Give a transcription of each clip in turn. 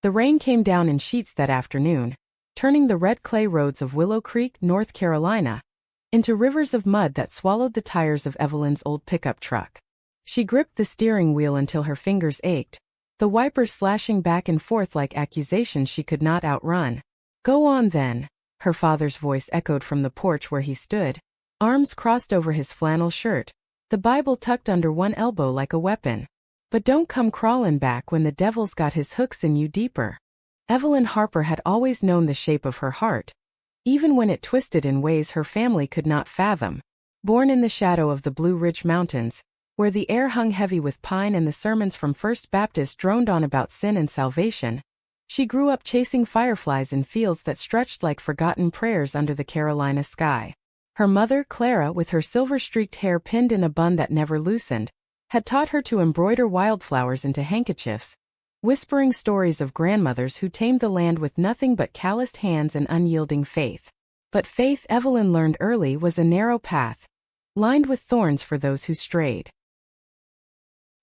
The rain came down in sheets that afternoon, turning the red clay roads of Willow Creek, North Carolina, into rivers of mud that swallowed the tires of Evelyn's old pickup truck. She gripped the steering wheel until her fingers ached, the wipers slashing back and forth like accusations she could not outrun. "Go on then," her father's voice echoed from the porch where he stood, arms crossed over his flannel shirt, the Bible tucked under one elbow like a weapon. "But don't come crawling back when the devil's got his hooks in you deeper." Evelyn Harper had always known the shape of her heart, even when it twisted in ways her family could not fathom. Born in the shadow of the Blue Ridge Mountains, where the air hung heavy with pine and the sermons from First Baptist droned on about sin and salvation, she grew up chasing fireflies in fields that stretched like forgotten prayers under the Carolina sky. Her mother, Clara, with her silver-streaked hair pinned in a bun that never loosened, had taught her to embroider wildflowers into handkerchiefs, whispering stories of grandmothers who tamed the land with nothing but calloused hands and unyielding faith. But faith, Evelyn learned early, was a narrow path, lined with thorns for those who strayed.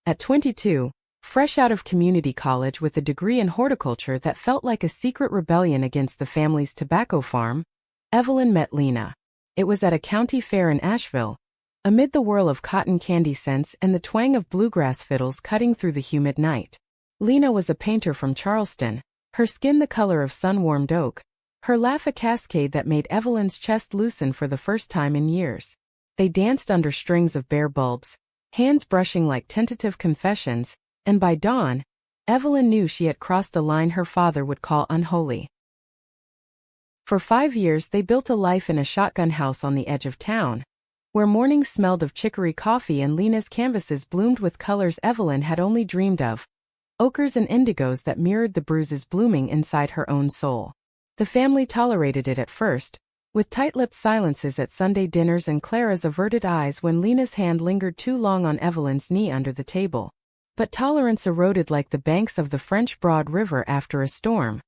At 22, fresh out of community college with a degree in horticulture that felt like a secret rebellion against the family's tobacco farm, Evelyn met Lena. It was at a county fair in Asheville, amid the whirl of cotton candy scents and the twang of bluegrass fiddles cutting through the humid night. Lena was a painter from Charleston, her skin the color of sun-warmed oak, her laugh a cascade that made Evelyn's chest loosen for the first time in years. They danced under strings of bare bulbs, hands brushing like tentative confessions, and by dawn, Evelyn knew she had crossed a line her father would call unholy. For 5 years they built a life in a shotgun house on the edge of town, where mornings smelled of chicory coffee and Lena's canvases bloomed with colors Evelyn had only dreamed of, ochres and indigos that mirrored the bruises blooming inside her own soul. The family tolerated it at first, with tight-lipped silences at Sunday dinners and Clara's averted eyes when Lena's hand lingered too long on Evelyn's knee under the table. But tolerance eroded like the banks of the French Broad River after a storm.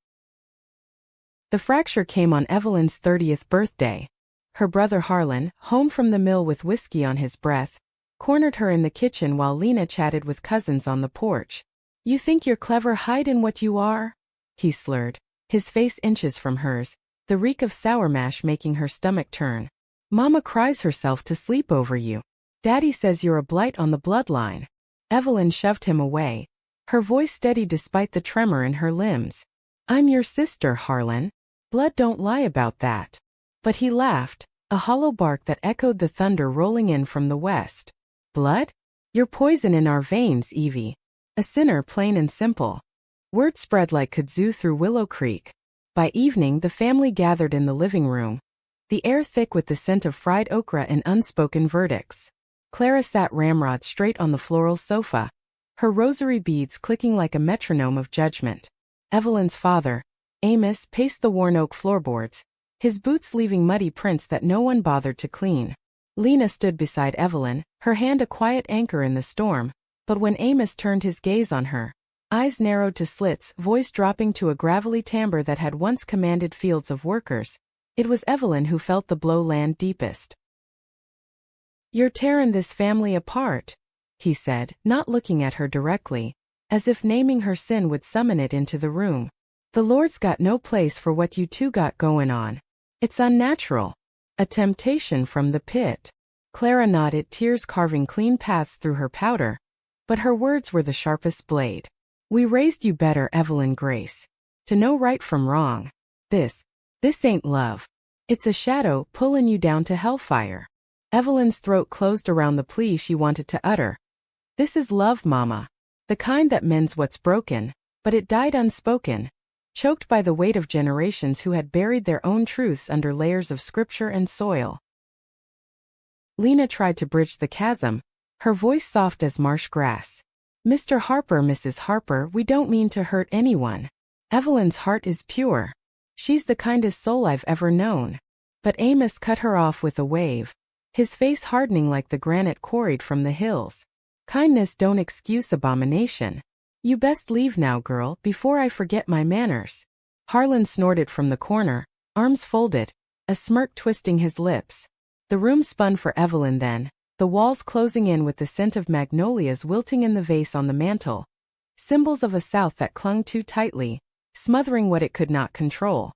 The fracture came on Evelyn's 30th birthday. Her brother Harlan, home from the mill with whiskey on his breath, cornered her in the kitchen while Lena chatted with cousins on the porch. "You think you're clever, hide in what you are?" he slurred, his face inches from hers, the reek of sour mash making her stomach turn. "Mama cries herself to sleep over you. Daddy says you're a blight on the bloodline." Evelyn shoved him away, her voice steady despite the tremor in her limbs. "I'm your sister, Harlan. Blood don't lie about that." But he laughed, a hollow bark that echoed the thunder rolling in from the west. "Blood? You're poison in our veins, Evie. A sinner plain and simple." Word spread like kudzu through Willow Creek. By evening the family gathered in the living room, the air thick with the scent of fried okra and unspoken verdicts. Clara sat ramrod straight on the floral sofa, her rosary beads clicking like a metronome of judgment. Evelyn's father, Amos, paced the worn oak floorboards, his boots leaving muddy prints that no one bothered to clean. Lena stood beside Evelyn, her hand a quiet anchor in the storm, but when Amos turned his gaze on her, eyes narrowed to slits, voice dropping to a gravelly timbre that had once commanded fields of workers, it was Evelyn who felt the blow land deepest. "You're tearing this family apart," he said, not looking at her directly, as if naming her sin would summon it into the room. "The Lord's got no place for what you two got going on. It's unnatural. A temptation from the pit." Clara nodded, tears carving clean paths through her powder, but her words were the sharpest blade. "We raised you better, Evelyn Grace, to know right from wrong. This ain't love. It's a shadow pulling you down to hellfire." Evelyn's throat closed around the plea she wanted to utter. "This is love, Mama. The kind that mends what's broken," but it died unspoken, choked by the weight of generations who had buried their own truths under layers of scripture and soil. Lena tried to bridge the chasm, her voice soft as marsh grass. "Mr. Harper, Mrs. Harper, we don't mean to hurt anyone. Evelyn's heart is pure. She's the kindest soul I've ever known." But Amos cut her off with a wave, his face hardening like the granite quarried from the hills. "Kindness don't excuse abomination. You best leave now, girl, before I forget my manners." Harlan snorted from the corner, arms folded, a smirk twisting his lips. The room spun for Evelyn then, the walls closing in with the scent of magnolias wilting in the vase on the mantel, symbols of a South that clung too tightly, smothering what it could not control.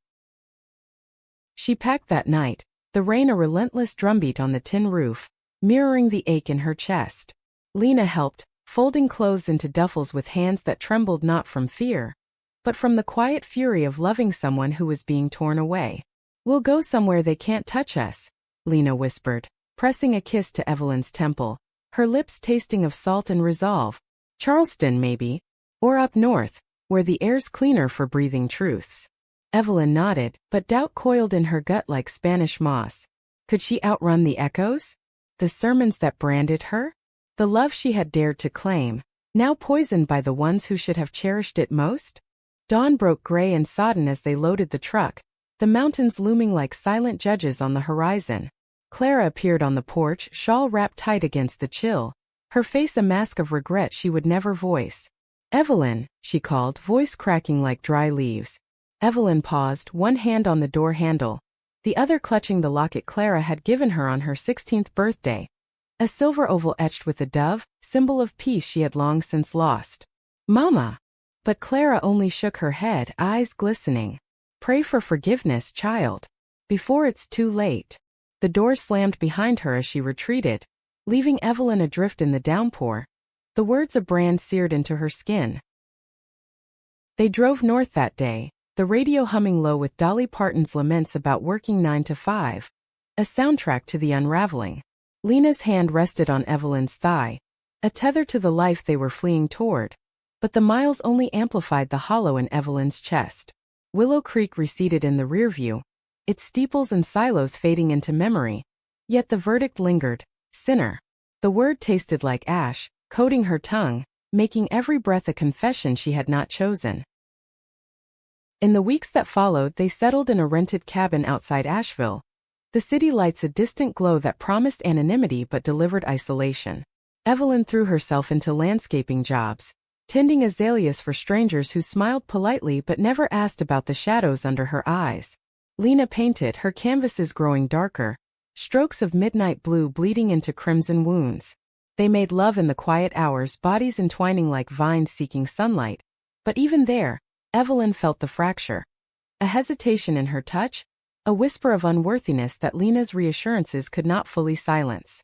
She packed that night, the rain a relentless drumbeat on the tin roof, mirroring the ache in her chest. Lena helped, folding clothes into duffels with hands that trembled not from fear, but from the quiet fury of loving someone who was being torn away. "We'll go somewhere they can't touch us," Lena whispered, pressing a kiss to Evelyn's temple, her lips tasting of salt and resolve. "Charleston, maybe. Or up north, where the air's cleaner for breathing truths." Evelyn nodded, but doubt coiled in her gut like Spanish moss. Could she outrun the echoes? The sermons that branded her? The love she had dared to claim, now poisoned by the ones who should have cherished it most? Dawn broke gray and sodden as they loaded the truck, the mountains looming like silent judges on the horizon. Clara appeared on the porch, shawl wrapped tight against the chill, her face a mask of regret she would never voice. "Evelyn," she called, voice cracking like dry leaves. Evelyn paused, one hand on the door handle, the other clutching the locket Clara had given her on her 16th birthday. A silver oval etched with a dove, symbol of peace she had long since lost. "Mama!" But Clara only shook her head, eyes glistening. "Pray for forgiveness, child. Before it's too late." The door slammed behind her as she retreated, leaving Evelyn adrift in the downpour. The words a brand seared into her skin. They drove north that day, the radio humming low with Dolly Parton's laments about working 9 to 5, a soundtrack to the unraveling. Lena's hand rested on Evelyn's thigh, a tether to the life they were fleeing toward, but the miles only amplified the hollow in Evelyn's chest. Willow Creek receded in the rearview, its steeples and silos fading into memory, yet the verdict lingered: sinner. The word tasted like ash, coating her tongue, making every breath a confession she had not chosen. In the weeks that followed, they settled in a rented cabin outside Asheville, the city lights a distant glow that promised anonymity but delivered isolation. Evelyn threw herself into landscaping jobs, tending azaleas for strangers who smiled politely but never asked about the shadows under her eyes. Lena painted, her canvases growing darker, strokes of midnight blue bleeding into crimson wounds. They made love in the quiet hours, bodies entwining like vines seeking sunlight. But even there, Evelyn felt the fracture. A hesitation in her touch, a whisper of unworthiness that Lena's reassurances could not fully silence.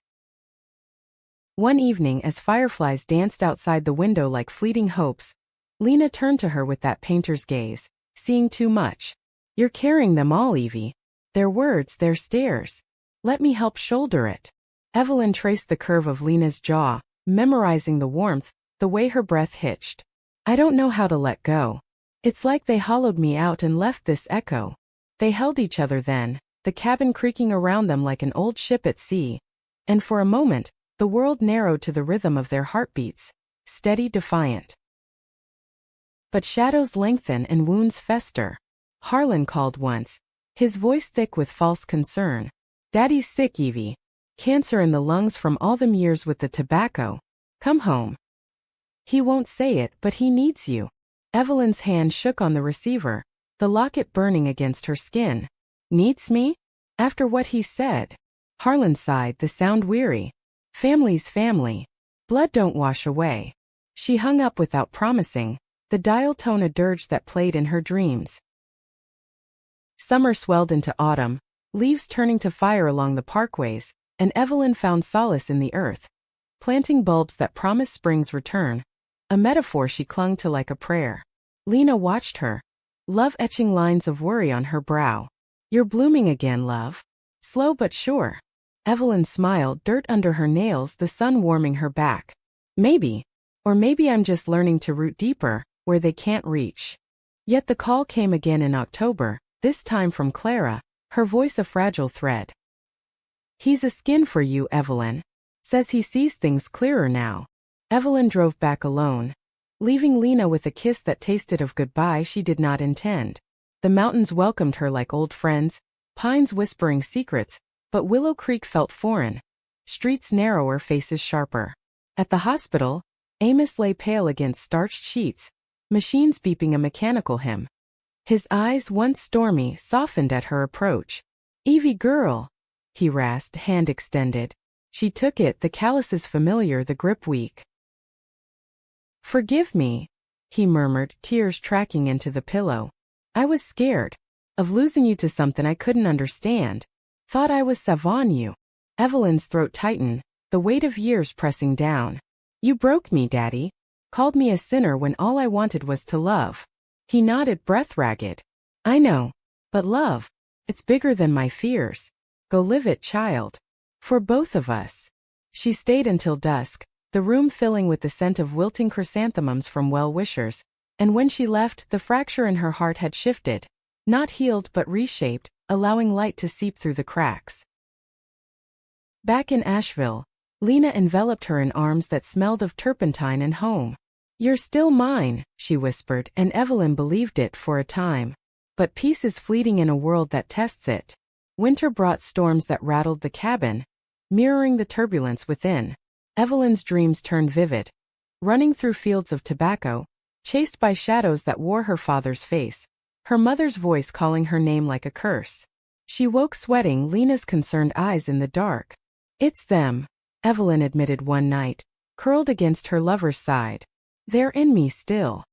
One evening, as fireflies danced outside the window like fleeting hopes, Lena turned to her with that painter's gaze, seeing too much. "You're carrying them all, Evie. Their words, their stares. Let me help shoulder it." Evelyn traced the curve of Lena's jaw, memorizing the warmth, the way her breath hitched. "I don't know how to let go. It's like they hollowed me out and left this echo." They held each other then, the cabin creaking around them like an old ship at sea, and for a moment, the world narrowed to the rhythm of their heartbeats, steady, defiant. But shadows lengthen and wounds fester. Harlan called once, his voice thick with false concern. "Daddy's sick, Evie. Cancer in the lungs from all them years with the tobacco. Come home." "He won't say it, but he needs you." Evelyn's hand shook on the receiver, the locket burning against her skin. "Needs me? After what he said?" Harlan sighed, the sound weary. "Family's family. Blood don't wash away." She hung up without promising, the dial tone a dirge that played in her dreams. Summer swelled into autumn, leaves turning to fire along the parkways, and Evelyn found solace in the earth, planting bulbs that promised spring's return, a metaphor she clung to like a prayer. Lena watched her, love etching lines of worry on her brow. "You're blooming again, love. Slow but sure." Evelyn smiled, dirt under her nails, the sun warming her back. "Maybe. Or maybe I'm just learning to root deeper, where they can't reach." Yet the call came again in October, this time from Clara, her voice a fragile thread. "He's a skin for you, Evelyn. Says he sees things clearer now." Evelyn drove back alone, leaving Lena with a kiss that tasted of goodbye she did not intend. The mountains welcomed her like old friends, pines whispering secrets, but Willow Creek felt foreign, streets narrower, faces sharper. At the hospital, Amos lay pale against starched sheets, machines beeping a mechanical hymn. His eyes, once stormy, softened at her approach. "Evie girl," he rasped, hand extended. She took it, the calluses familiar, the grip weak. "Forgive me." he murmured, tears tracking into the pillow. I was scared of losing you to something I couldn't understand. Thought I was savant you. Evelyn's throat tightened, the weight of years pressing down. You broke me, Daddy. Called me a sinner when all I wanted was to love. He nodded, breath ragged. I know. But love, it's bigger than my fears. Go live it, child. For both of us. She stayed until dusk, the room filling with the scent of wilting chrysanthemums from well-wishers, and when she left, the fracture in her heart had shifted, not healed but reshaped, allowing light to seep through the cracks. Back in Asheville, Lena enveloped her in arms that smelled of turpentine and home. You're still mine, she whispered, and Evelyn believed it for a time. But peace is fleeting in a world that tests it. Winter brought storms that rattled the cabin, mirroring the turbulence within. Evelyn's dreams turned vivid, running through fields of tobacco, chased by shadows that wore her father's face, her mother's voice calling her name like a curse. She woke sweating, Lena's concerned eyes in the dark. It's them, Evelyn admitted one night, curled against her lover's side. They're in me still.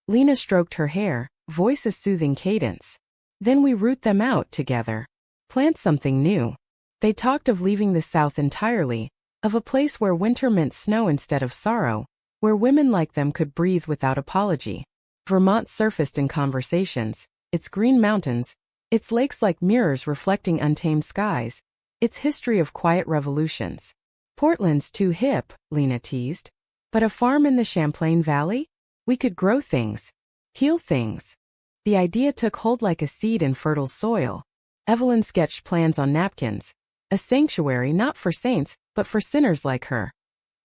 Lena stroked her hair, voice a soothing cadence. Then we root them out together. Plant something new. They talked of leaving the South entirely, of a place where winter meant snow instead of sorrow, where women like them could breathe without apology. Vermont surfaced in conversations, its green mountains, its lakes like mirrors reflecting untamed skies, its history of quiet revolutions. Portland's too hip, Lena teased. But a farm in the Champlain Valley? We could grow things. Heal things. The idea took hold like a seed in fertile soil. Evelyn sketched plans on napkins. A sanctuary not for saints, but for sinners like her.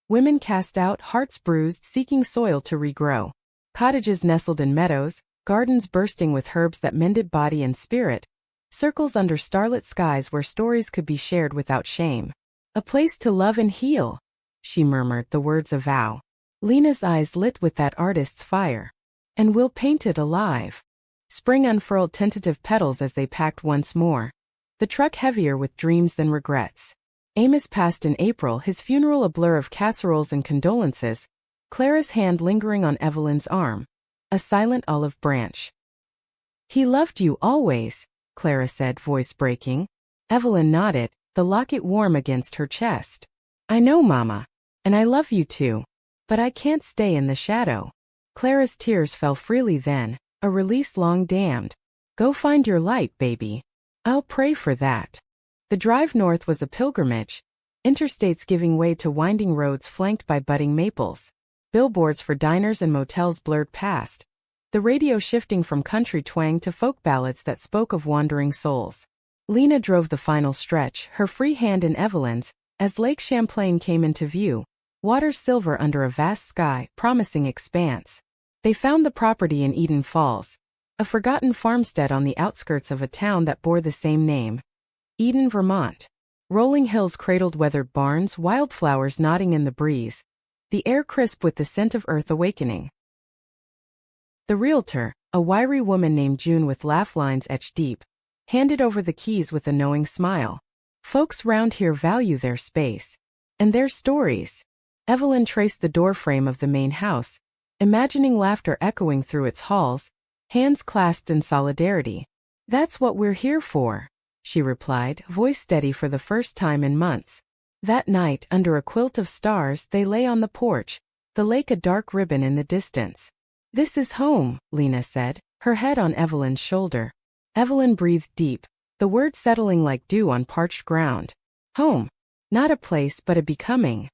Women cast out, hearts bruised, seeking soil to regrow. Cottages nestled in meadows, gardens bursting with herbs that mended body and spirit. Circles under starlit skies where stories could be shared without shame. A place to love and heal, she murmured, the words a vow. Lena's eyes lit with that artist's fire. And we'll paint it alive. Spring unfurled tentative petals as they packed once more. The truck heavier with dreams than regrets. Amos passed in April, his funeral a blur of casseroles and condolences, Clara's hand lingering on Evelyn's arm. A silent olive branch. He loved you always, Clara said, voice breaking. Evelyn nodded, the locket warm against her chest. I know, Mama. And I love you too. But I can't stay in the shadow. Clara's tears fell freely then, a release long damned. Go find your light, baby. I'll pray for that. The drive north was a pilgrimage, interstates giving way to winding roads flanked by budding maples. Billboards for diners and motels blurred past, the radio shifting from country twang to folk ballads that spoke of wandering souls. Lena drove the final stretch, her free hand in Evelyn's, as Lake Champlain came into view, water silver under a vast sky, promising expanse. They found the property in Eden Falls, a forgotten farmstead on the outskirts of a town that bore the same name. Eden, Vermont. Rolling hills cradled weathered barns, wildflowers nodding in the breeze, the air crisp with the scent of earth awakening. The realtor, a wiry woman named June with laugh lines etched deep, handed over the keys with a knowing smile. Folks round here value their space. And their stories. Evelyn traced the doorframe of the main house, imagining laughter echoing through its halls, hands clasped in solidarity. That's what we're here for, she replied, voice steady for the first time in months. That night, under a quilt of stars, they lay on the porch, the lake a dark ribbon in the distance. This is home, Lena said, her head on Evelyn's shoulder. Evelyn breathed deep, the words settling like dew on parched ground. Home. Not a place but a becoming.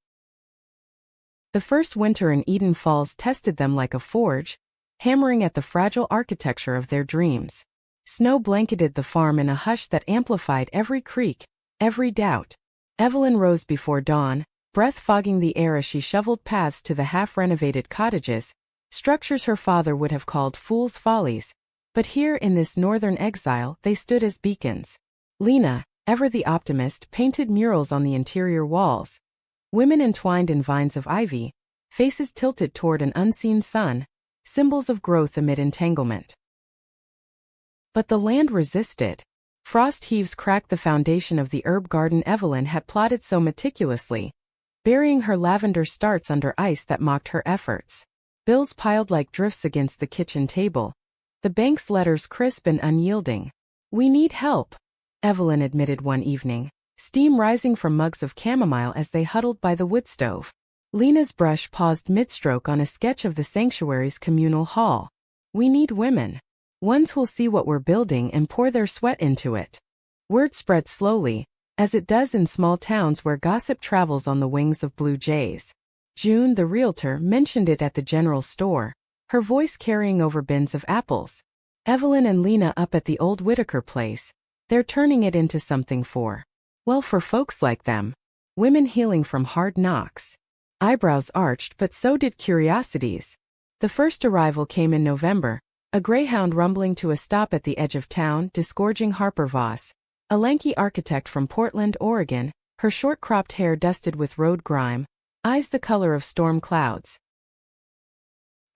The first winter in Eden Falls tested them like a forge, hammering at the fragile architecture of their dreams. Snow blanketed the farm in a hush that amplified every creak, every doubt. Evelyn rose before dawn, breath fogging the air as she shoveled paths to the half-renovated cottages, structures her father would have called fool's follies. But here in this northern exile they stood as beacons. Lena, ever the optimist, painted murals on the interior walls. Women entwined in vines of ivy, faces tilted toward an unseen sun, symbols of growth amid entanglement. But the land resisted. Frost heaves cracked the foundation of the herb garden Evelyn had plotted so meticulously, burying her lavender starts under ice that mocked her efforts. Bills piled like drifts against the kitchen table. The bank's letters crisp and unyielding. "We need help," Evelyn admitted one evening, steam rising from mugs of chamomile as they huddled by the wood stove. Lena's brush paused mid-stroke on a sketch of the sanctuary's communal hall. "We need women. Ones who'll see what we're building and pour their sweat into it." Word spread slowly, as it does in small towns where gossip travels on the wings of blue jays. June, the realtor, mentioned it at the general store, her voice carrying over bins of apples. "Evelyn and Lena up at the old Whitaker place. They're turning it into something for folks like them. Women healing from hard knocks." Eyebrows arched, but so did curiosities. The first arrival came in November, a greyhound rumbling to a stop at the edge of town, disgorging Harper Voss, a lanky architect from Portland, Oregon, her short-cropped hair dusted with road grime, eyes the color of storm clouds.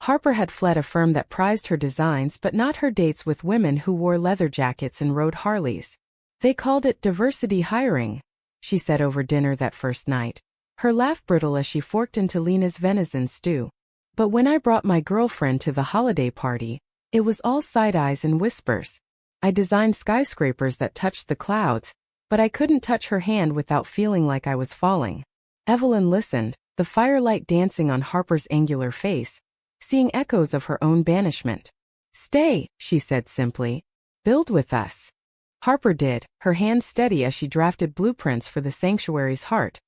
Harper had fled a firm that prized her designs but not her dates with women who wore leather jackets and rode Harleys. "They called it diversity hiring," she said over dinner that first night, her laugh brittle as she forked into Lena's venison stew. "But when I brought my girlfriend to the holiday party, it was all side eyes and whispers. I designed skyscrapers that touched the clouds, but I couldn't touch her hand without feeling like I was falling." Evelyn listened, the firelight dancing on Harper's angular face, seeing echoes of her own banishment. "Stay," she said simply. "Build with us." Harper did, her hands steady as she drafted blueprints for the sanctuary's heart.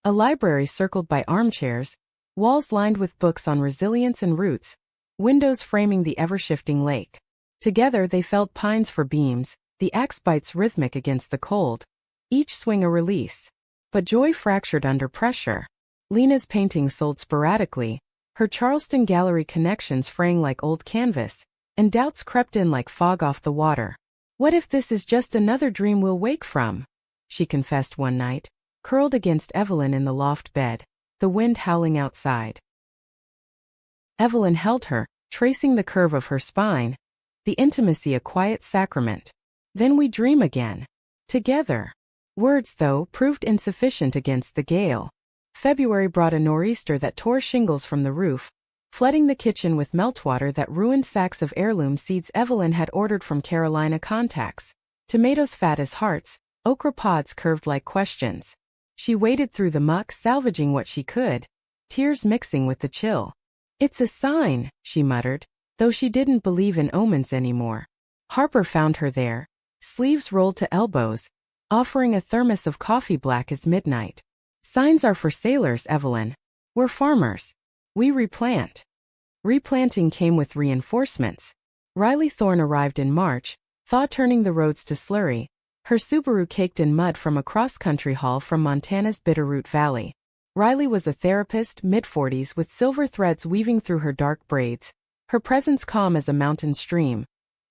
A library circled by armchairs, walls lined with books on resilience and roots, windows framing the ever-shifting lake. Together they felled pines for beams, the axe bites rhythmic against the cold, each swing a release. But joy fractured under pressure. Lena's paintings sold sporadically, her Charleston gallery connections fraying like old canvas, and doubts crept in like fog off the water. "What if this is just another dream we'll wake from?" she confessed one night, curled against Evelyn in the loft bed, the wind howling outside. Evelyn held her, tracing the curve of her spine, the intimacy a quiet sacrament. "Then we dream again. Together." Words, though, proved insufficient against the gale. February brought a nor'easter that tore shingles from the roof, flooding the kitchen with meltwater that ruined sacks of heirloom seeds Evelyn had ordered from Carolina contacts. Tomatoes fat as hearts, okra pods curved like questions. She waded through the muck, salvaging what she could, tears mixing with the chill. "It's a sign," she muttered, though she didn't believe in omens anymore. Harper found her there, sleeves rolled to elbows, offering a thermos of coffee black as midnight. "Signs are for sailors, Evelyn. We're farmers. We replant." Replanting came with reinforcements. Riley Thorne arrived in March, thaw turning the roads to slurry, her Subaru caked in mud from a cross-country haul from Montana's Bitterroot Valley. Riley was a therapist, mid-40s, with silver threads weaving through her dark braids, her presence calm as a mountain stream,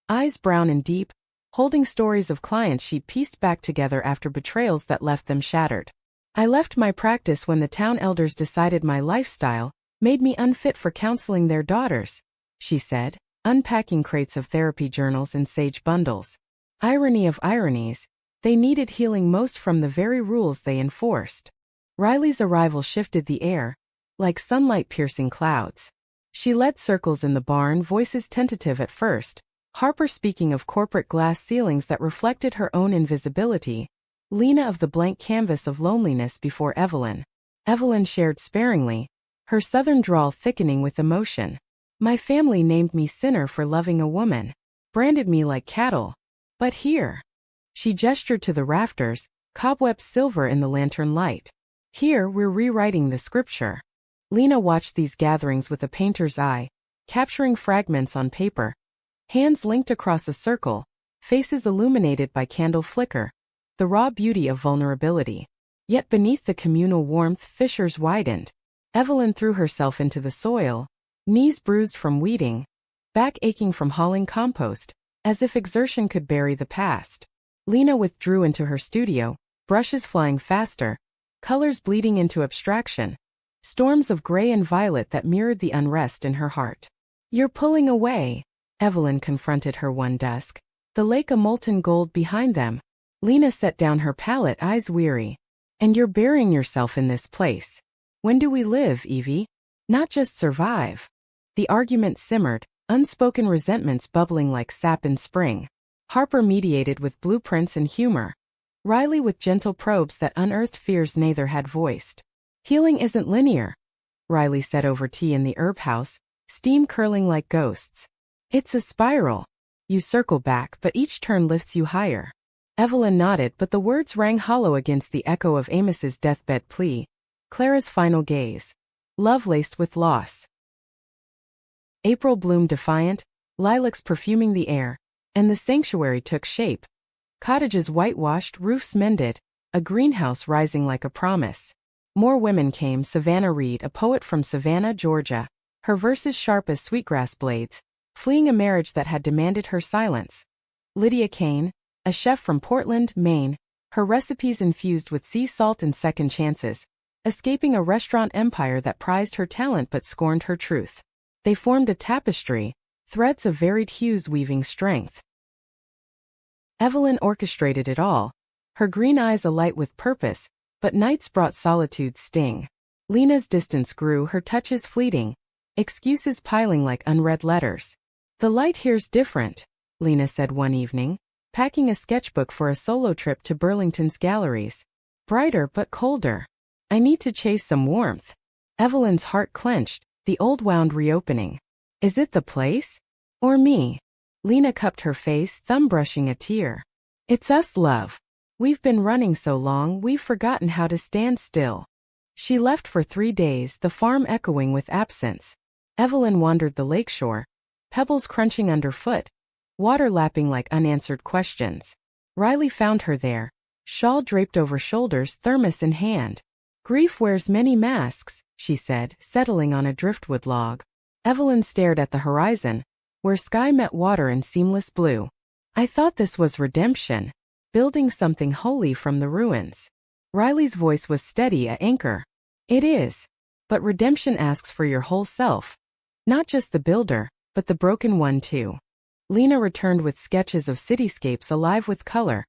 eyes brown and deep, holding stories of clients she pieced back together after betrayals that left them shattered. "I left my practice when the town elders decided my lifestyle made me unfit for counseling their daughters," she said, unpacking crates of therapy journals and sage bundles. Irony of ironies, they needed healing most from the very rules they enforced. Riley's arrival shifted the air, like sunlight piercing clouds. She led circles in the barn, voices tentative at first, Harper speaking of corporate glass ceilings that reflected her own invisibility, Lena of the blank canvas of loneliness before Evelyn. Evelyn shared sparingly, her southern drawl thickening with emotion. "My family named me sinner for loving a woman, branded me like cattle. But here," she gestured to the rafters, cobwebs silver in the lantern light. "Here we're rewriting the scripture." Lena watched these gatherings with a painter's eye, capturing fragments on paper, hands linked across a circle, faces illuminated by candle flicker, the raw beauty of vulnerability. Yet beneath the communal warmth fissures widened. Evelyn threw herself into the soil, knees bruised from weeding, back aching from hauling compost, as if exertion could bury the past. Lena withdrew into her studio, brushes flying faster, colors bleeding into abstraction, storms of gray and violet that mirrored the unrest in her heart. "You're pulling away," Evelyn confronted her one dusk, the lake a molten gold behind them. Lena set down her palette, eyes weary. "And you're burying yourself in this place. When do we live, Evie? Not just survive." The argument simmered, unspoken resentments bubbling like sap in spring. Harper mediated with blueprints and humor. Riley with gentle probes that unearthed fears neither had voiced. Healing isn't linear, Riley said over tea in the herb house, steam curling like ghosts. It's a spiral. You circle back, but each turn lifts you higher. Evelyn nodded, but the words rang hollow against the echo of Amos's deathbed plea. Clara's final gaze. Love laced with loss. April bloomed defiant, lilacs perfuming the air, and the sanctuary took shape. Cottages whitewashed, roofs mended, a greenhouse rising like a promise. More women came. Savannah Reed, a poet from Savannah, Georgia, her verses sharp as sweetgrass blades, fleeing a marriage that had demanded her silence. Lydia Kane, a chef from Portland, Maine, her recipes infused with sea salt and second chances, escaping a restaurant empire that prized her talent but scorned her truth. They formed a tapestry, threads of varied hues weaving strength. Evelyn orchestrated it all, her green eyes alight with purpose, but nights brought solitude's sting. Lena's distance grew, her touches fleeting, excuses piling like unread letters. The light here's different, Lena said one evening, packing a sketchbook for a solo trip to Burlington's galleries. Brighter but colder. I need to chase some warmth. Evelyn's heart clenched, the old wound reopening. Is it the place? Or me? Lena cupped her face, thumb brushing a tear. It's us, love. We've been running so long we've forgotten how to stand still. She left for 3 days, the farm echoing with absence. Evelyn wandered the lakeshore, pebbles crunching underfoot, water lapping like unanswered questions. Riley found her there, shawl draped over shoulders, thermos in hand. Grief wears many masks, she said, settling on a driftwood log. Evelyn stared at the horizon, where sky met water in seamless blue. I thought this was redemption, building something holy from the ruins. Riley's voice was steady, a anchor. It is. But redemption asks for your whole self. Not just the builder, but the broken one too. Lena returned with sketches of cityscapes alive with color,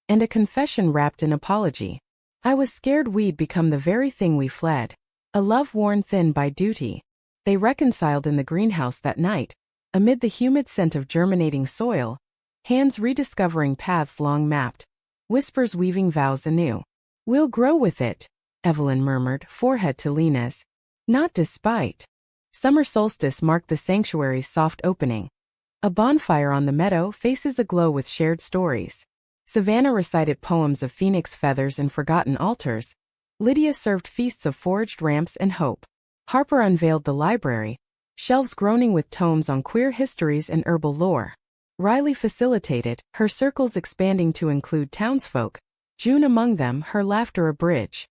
and a confession wrapped in apology. I was scared we'd become the very thing we fled. A love worn thin by duty. They reconciled in the greenhouse that night, amid the humid scent of germinating soil, hands rediscovering paths long mapped, whispers weaving vows anew. We'll grow with it, Evelyn murmured, forehead to Lena's. Not despite. Summer solstice marked the sanctuary's soft opening. A bonfire on the meadow, faces aglow with shared stories. Savannah recited poems of phoenix feathers and forgotten altars. Lydia served feasts of foraged ramps and hope. Harper unveiled the library, shelves groaning with tomes on queer histories and herbal lore. Riley facilitated, her circles expanding to include townsfolk, June among them, her laughter a bridge.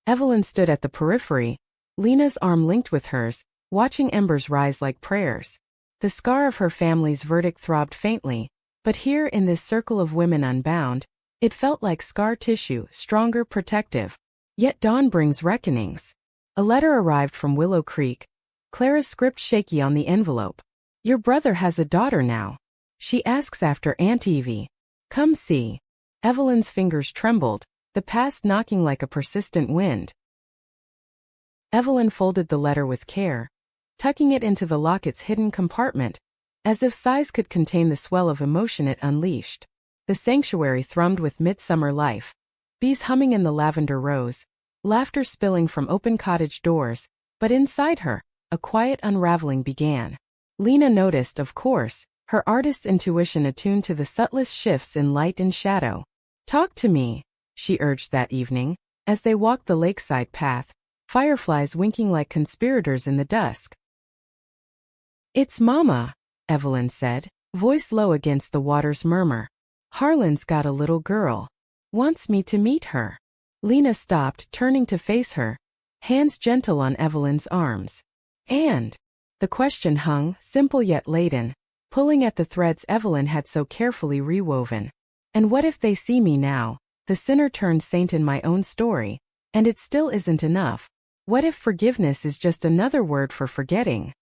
Evelyn stood at the periphery, Lena's arm linked with hers, watching embers rise like prayers. The scar of her family's verdict throbbed faintly, but here in this circle of women unbound, it felt like scar tissue, stronger, protective. Yet dawn brings reckonings. A letter arrived from Willow Creek, Clara's script shaky on the envelope. Your brother has a daughter now. She asks after Aunt Evie. Come see. Evelyn's fingers trembled, the past knocking like a persistent wind. Evelyn folded the letter with care, tucking it into the locket's hidden compartment, as if sighs could contain the swell of emotion it unleashed. The sanctuary thrummed with midsummer life, bees humming in the lavender rose, laughter spilling from open cottage doors, but inside her, a quiet unraveling began. Lena noticed, of course, her artist's intuition attuned to the subtlest shifts in light and shadow. Talk to me, she urged that evening, as they walked the lakeside path, fireflies winking like conspirators in the dusk. It's Mama, Evelyn said, voice low against the water's murmur. Harlan's got a little girl. Wants me to meet her. Lena stopped, turning to face her, hands gentle on Evelyn's arms. And? The question hung, simple yet laden, pulling at the threads Evelyn had so carefully rewoven. And what if they see me now, the sinner turned saint in my own story, and it still isn't enough? What if forgiveness is just another word for forgetting?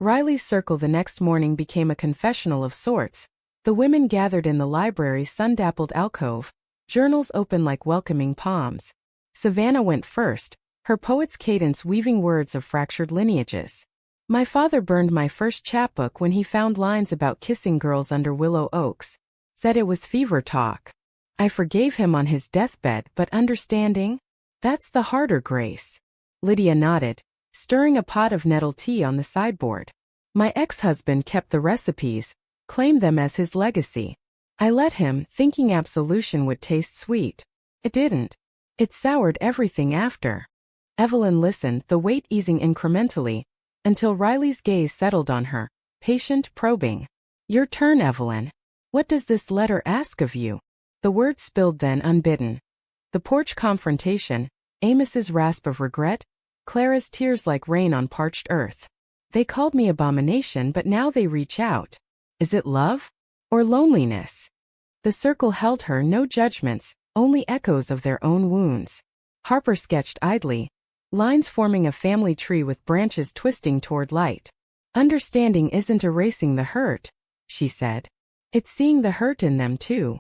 Riley's circle the next morning became a confessional of sorts. The women gathered in the library's sun-dappled alcove, journals open like welcoming palms. Savannah went first, her poet's cadence weaving words of fractured lineages. My father burned my first chapbook when he found lines about kissing girls under willow oaks. Said it was fever talk. I forgave him on his deathbed, but understanding? That's the harder grace. Lydia nodded, stirring a pot of nettle tea on the sideboard. My ex-husband kept the recipes, claimed them as his legacy. I let him, thinking absolution would taste sweet. It didn't. It soured everything after. Evelyn listened, the weight easing incrementally, until Riley's gaze settled on her, patient, probing. Your turn, Evelyn. What does this letter ask of you? The words spilled then unbidden. The porch confrontation, Amos's rasp of regret, Clara's tears like rain on parched earth. They called me abomination, but now they reach out. Is it love? Or loneliness? The circle held her, no judgments, only echoes of their own wounds. Harper sketched idly, lines forming a family tree with branches twisting toward light. Understanding isn't erasing the hurt, she said. It's seeing the hurt in them too.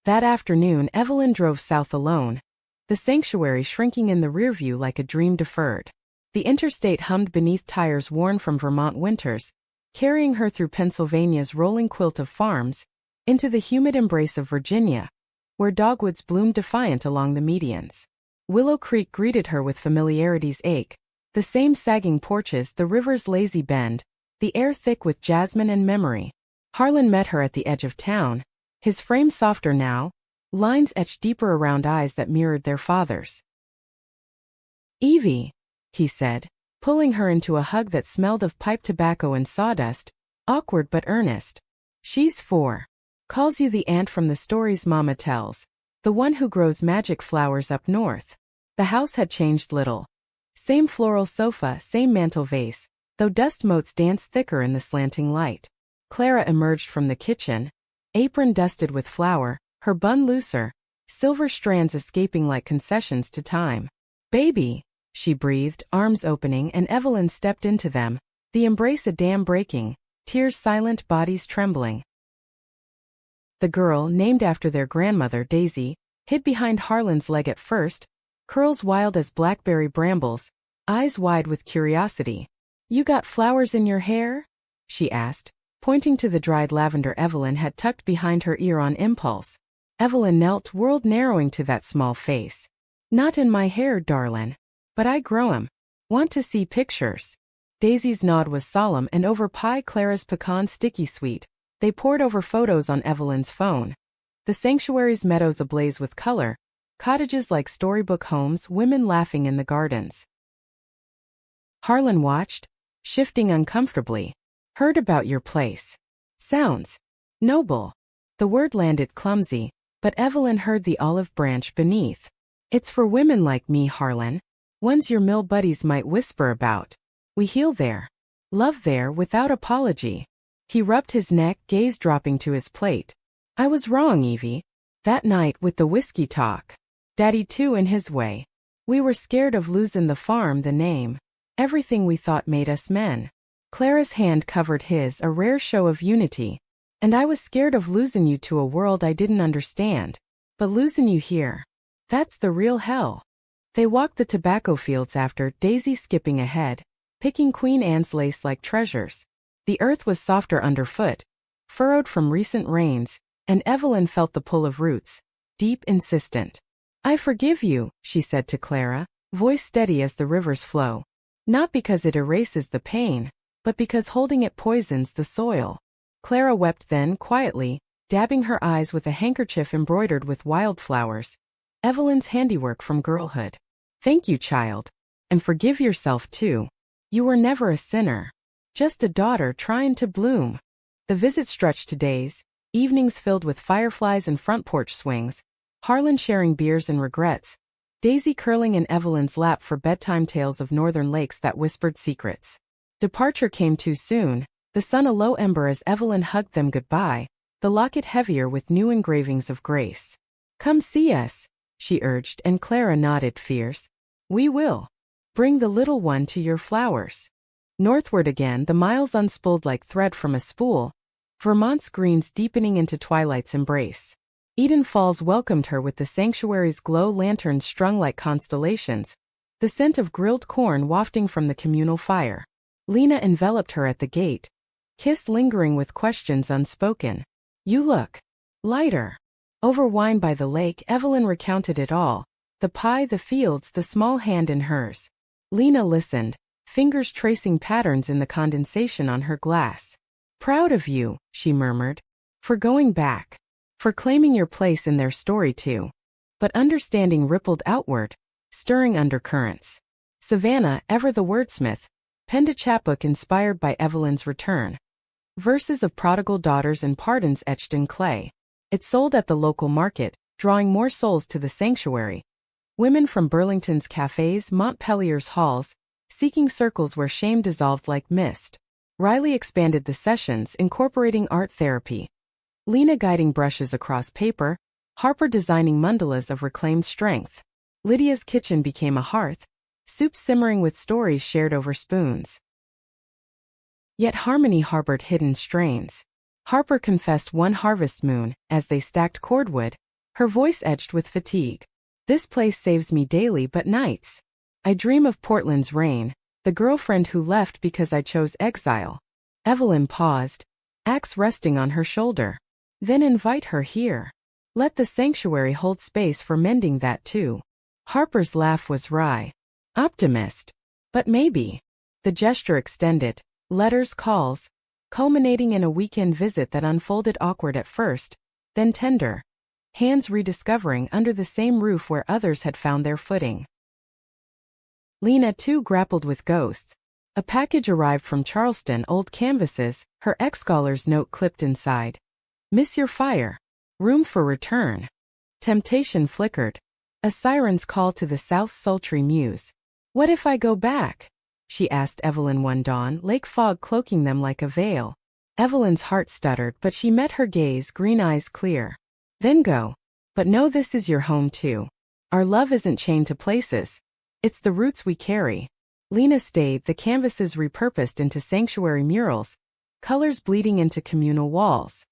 That afternoon Evelyn drove south alone, the sanctuary shrinking in the rearview like a dream deferred. The interstate hummed beneath tires worn from Vermont winters, carrying her through Pennsylvania's rolling quilt of farms, into the humid embrace of Virginia, where dogwoods bloomed defiant along the medians. Willow Creek greeted her with familiarity's ache, the same sagging porches, the river's lazy bend, the air thick with jasmine and memory. Harlan met her at the edge of town, his frame softer now, lines etched deeper around eyes that mirrored their father's. Evie, he said, pulling her into a hug that smelled of pipe tobacco and sawdust, awkward but earnest. She's 4. Calls you the aunt from the stories Mama tells, the one who grows magic flowers up north. The house had changed little. Same floral sofa, same mantel vase, though dust motes danced thicker in the slanting light. Clara emerged from the kitchen, apron dusted with flour, her bun looser, silver strands escaping like concessions to time. Baby, she breathed, arms opening, and Evelyn stepped into them, the embrace a dam breaking, tears silent, bodies trembling. The girl, named after their grandmother Daisy, hid behind Harlan's leg at first, curls wild as blackberry brambles, eyes wide with curiosity. You got flowers in your hair? She asked, pointing to the dried lavender Evelyn had tucked behind her ear on impulse. Evelyn knelt, world narrowing to that small face. Not in my hair, darlin'. But I grow 'em. Want to see pictures? Daisy's nod was solemn, and over pie Clara's pecan sticky sweet, they pored over photos on Evelyn's phone. The sanctuary's meadows ablaze with color, cottages like storybook homes, women laughing in the gardens. Harlan watched, shifting uncomfortably. Heard about your place. Sounds noble. The word landed clumsy, but Evelyn heard the olive branch beneath. It's for women like me, Harlan. Ones your mill buddies might whisper about. We heal there. Love there without apology. He rubbed his neck, gaze dropping to his plate. I was wrong, Evie. That night with the whiskey talk. Daddy too in his way. We were scared of losing the farm, the name. Everything we thought made us men. Clara's hand covered his, a rare show of unity. And I was scared of losing you to a world I didn't understand. But losing you here. That's the real hell. They walked the tobacco fields after, Daisy skipping ahead, picking Queen Anne's lace like treasures. The earth was softer underfoot, furrowed from recent rains, and Evelyn felt the pull of roots, deep, insistent. I forgive you, she said to Clara, voice steady as the river's flow. Not because it erases the pain, but because holding it poisons the soil. Clara wept then, quietly, dabbing her eyes with a handkerchief embroidered with wildflowers. Evelyn's handiwork from girlhood. Thank you, child. And forgive yourself too. You were never a sinner. Just a daughter trying to bloom. The visit stretched to days, evenings filled with fireflies and front porch swings, Harlan sharing beers and regrets, Daisy curling in Evelyn's lap for bedtime tales of northern lakes that whispered secrets. Departure came too soon, the sun a low ember as Evelyn hugged them goodbye, the locket heavier with new engravings of grace. Come see us, she urged, and Clara nodded fierce. We will. Bring the little one to your flowers. Northward again, the miles unspooled like thread from a spool, Vermont's greens deepening into twilight's embrace. Eden Falls welcomed her with the sanctuary's glow lanterns strung like constellations, the scent of grilled corn wafting from the communal fire. Lena enveloped her at the gate, kiss lingering with questions unspoken. You look lighter. Over wine by the lake, Evelyn recounted it all. The pie, the fields, the small hand in hers. Lena listened, fingers tracing patterns in the condensation on her glass. Proud of you, she murmured. For going back. For claiming your place in their story too. But understanding rippled outward, stirring undercurrents. Savannah, ever the wordsmith, penned a chapbook inspired by Evelyn's return. Verses of prodigal daughters and pardons etched in clay. It sold at the local market, drawing more souls to the sanctuary. Women from Burlington's cafes, Montpelier's halls, seeking circles where shame dissolved like mist. Riley expanded the sessions, incorporating art therapy. Lena guiding brushes across paper, Harper designing mandalas of reclaimed strength. Lydia's kitchen became a hearth, soup simmering with stories shared over spoons. Yet harmony harbored hidden strains. Harper confessed one harvest moon, as they stacked cordwood, her voice edged with fatigue. This place saves me daily but nights. I dream of Portland's rain, the girlfriend who left because I chose exile. Evelyn paused, axe resting on her shoulder. Then invite her here. Let the sanctuary hold space for mending that too. Harper's laugh was wry. Optimist. But maybe. The gesture extended, letters, calls, culminating in a weekend visit that unfolded awkward at first, then tender. Hands rediscovering under the same roof where others had found their footing. Lena too grappled with ghosts. A package arrived from Charleston, old canvases, her ex-scholar's note clipped inside. Miss your fire. Room for return. Temptation flickered. A siren's call to the south's sultry muse. What if I go back? She asked Evelyn one dawn, lake fog cloaking them like a veil. Evelyn's heart stuttered, but she met her gaze, green eyes clear. Then go. But know this is your home too. Our love isn't chained to places. It's the roots we carry. Lena stayed, the canvases repurposed into sanctuary murals, colors bleeding into communal walls.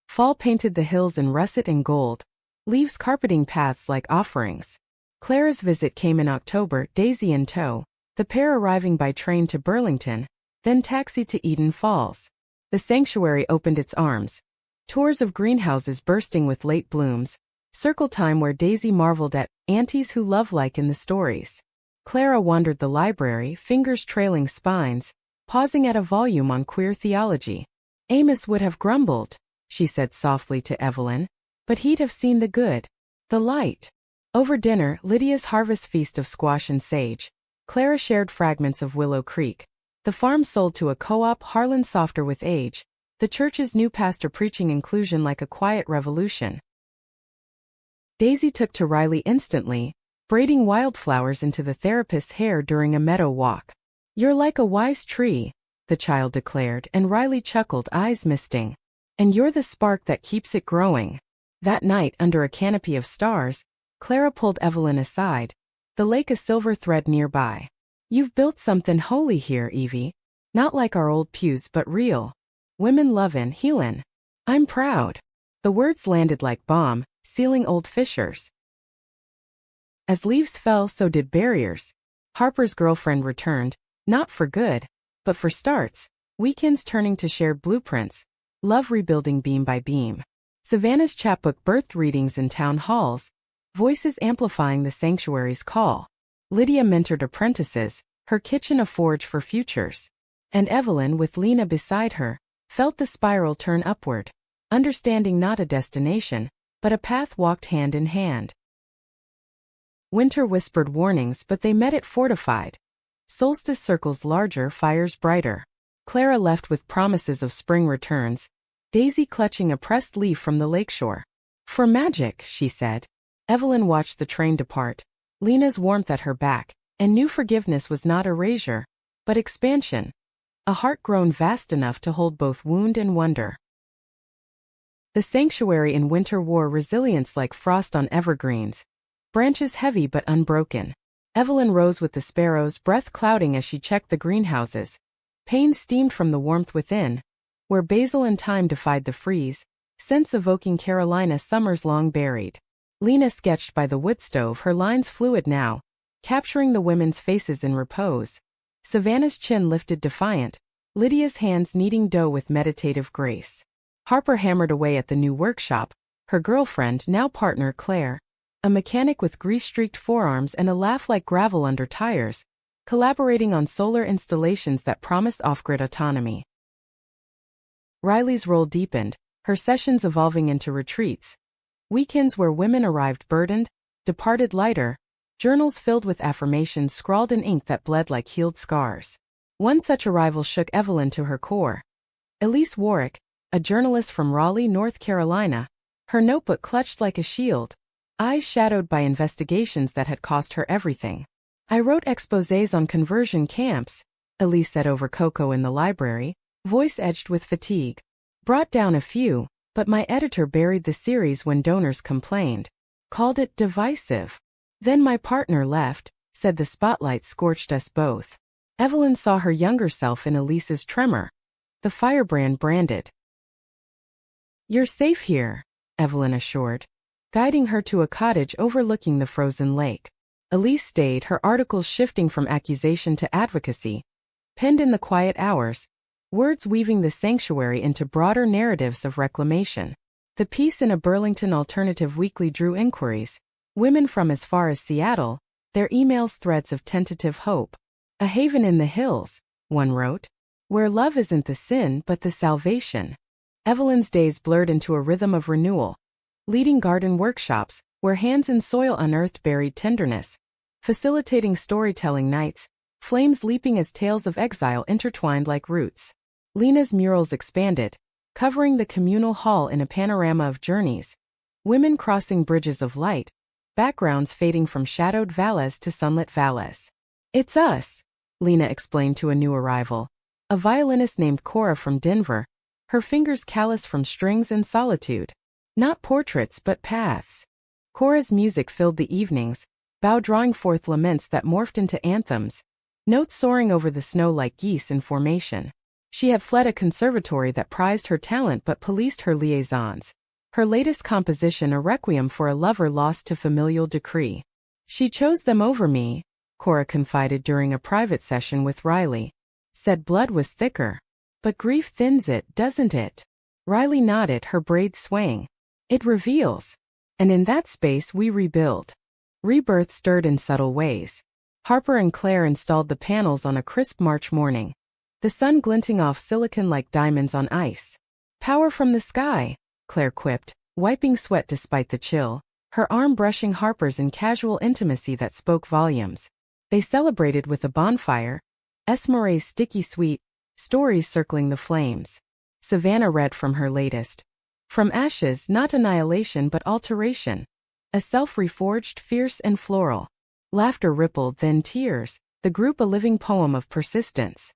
Fall painted the hills in russet and gold, leaves carpeting paths like offerings. Clara's visit came in October, Daisy in tow, the pair arriving by train to Burlington, then taxi to Eden Falls. The sanctuary opened its arms. Tours of greenhouses bursting with late blooms, circle time where Daisy marveled at aunties who love like in the stories. Clara wandered the library, fingers trailing spines, pausing at a volume on queer theology. Amos would have grumbled, she said softly to Evelyn, but he'd have seen the good, the light. Over dinner, Lydia's harvest feast of squash and sage. Clara shared fragments of Willow Creek. The farm sold to a co-op, Harlan softer with age. The church's new pastor preaching inclusion like a quiet revolution. Daisy took to Riley instantly, braiding wildflowers into the therapist's hair during a meadow walk. You're like a wise tree, the child declared, and Riley chuckled, eyes misting. And you're the spark that keeps it growing. That night, under a canopy of stars, Clara pulled Evelyn aside, the lake a silver thread nearby. You've built something holy here, Evie. Not like our old pews but real. Women lovin', healin'. I'm proud. The words landed like balm, sealing old fissures. As leaves fell, so did barriers. Harper's girlfriend returned, not for good, but for starts, weekends turning to shared blueprints, love rebuilding beam by beam. Savannah's chapbook birthed readings in town halls, voices amplifying the sanctuary's call. Lydia mentored apprentices, her kitchen a forge for futures. And Evelyn, with Lena beside her, felt the spiral turn upward, understanding not a destination, but a path walked hand in hand. Winter whispered warnings, but they met it fortified. Solstice circles larger, fires brighter. Clara left with promises of spring returns, Daisy clutching a pressed leaf from the lakeshore. For magic, she said. Evelyn watched the train depart, Lena's warmth at her back, and knew forgiveness was not erasure, but expansion. A heart grown vast enough to hold both wound and wonder. The sanctuary in winter wore resilience like frost on evergreens, branches heavy but unbroken. Evelyn rose with the sparrows, breath clouding as she checked the greenhouses. Pain steamed from the warmth within, where basil and thyme defied the freeze, scents evoking Carolina summers long buried. Lena sketched by the wood stove, her lines fluid now, capturing the women's faces in repose. Savannah's chin lifted defiant, Lydia's hands kneading dough with meditative grace. Harper hammered away at the new workshop, her girlfriend, now partner Claire, a mechanic with grease-streaked forearms and a laugh like gravel under tires, collaborating on solar installations that promised off-grid autonomy. Riley's role deepened, her sessions evolving into retreats. Weekends where women arrived burdened, departed lighter, journals filled with affirmations scrawled in ink that bled like healed scars. One such arrival shook Evelyn to her core. Elise Warwick, a journalist from Raleigh, North Carolina, her notebook clutched like a shield, eyes shadowed by investigations that had cost her everything. "I wrote exposés on conversion camps," Elise said over cocoa in the library, voice edged with fatigue. "Brought down a few, but my editor buried the series when donors complained. Called it divisive. Then my partner left," said the spotlight scorched us both. Evelyn saw her younger self in Elise's tremor. The firebrand branded. "You're safe here," Evelyn assured, guiding her to a cottage overlooking the frozen lake. Elise stayed, her articles shifting from accusation to advocacy, penned in the quiet hours, words weaving the sanctuary into broader narratives of reclamation. The piece in a Burlington alternative weekly drew inquiries, women from as far as Seattle, their emails threads of tentative hope. "A haven in the hills," one wrote, "where love isn't the sin but the salvation." Evelyn's days blurred into a rhythm of renewal, leading garden workshops, where hands in soil unearthed buried tenderness, facilitating storytelling nights, flames leaping as tales of exile intertwined like roots. Lena's murals expanded, covering the communal hall in a panorama of journeys, women crossing bridges of light, backgrounds fading from shadowed valleys to sunlit valleys. "It's us," Lena explained to a new arrival, a violinist named Cora from Denver, her fingers callous from strings and solitude. "Not portraits but paths." Cora's music filled the evenings, bow drawing forth laments that morphed into anthems, notes soaring over the snow like geese in formation. She had fled a conservatory that prized her talent but policed her liaisons. Her latest composition, a requiem for a lover lost to familial decree. "She chose them over me," Cora confided during a private session with Riley. "Said blood was thicker. But grief thins it, doesn't it?" Riley nodded, her braids swaying. "It reveals. And in that space we rebuild." Rebirth stirred in subtle ways. Harper and Claire installed the panels on a crisp March morning, the sun glinting off silicon like diamonds on ice. "Power from the sky," Claire quipped, wiping sweat despite the chill, her arm brushing Harper's in casual intimacy that spoke volumes. They celebrated with a bonfire, Esmeralda's sticky sweet, stories circling the flames. Savannah read from her latest. "From ashes, not annihilation but alteration. A self reforged, fierce and floral." Laughter rippled, then tears, the group a living poem of persistence.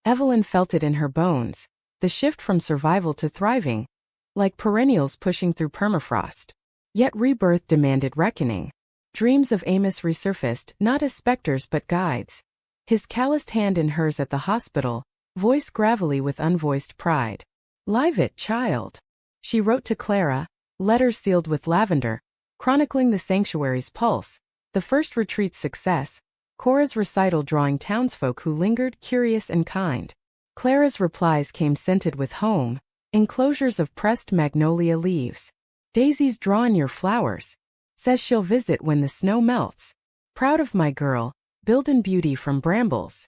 Evelyn felt it in her bones, the shift from survival to thriving, like perennials pushing through permafrost. Yet rebirth demanded reckoning. Dreams of Amos resurfaced, not as specters but guides. His calloused hand in hers at the hospital, voice gravelly with unvoiced pride. "Live it, child," she wrote to Clara, letters sealed with lavender, chronicling the sanctuary's pulse, the first retreat's success, Cora's recital drawing townsfolk who lingered, curious and kind. Clara's replies came scented with home, enclosures of pressed magnolia leaves. "Daisy's drawn your flowers. Says she'll visit when the snow melts. Proud of my girl, build in beauty from brambles."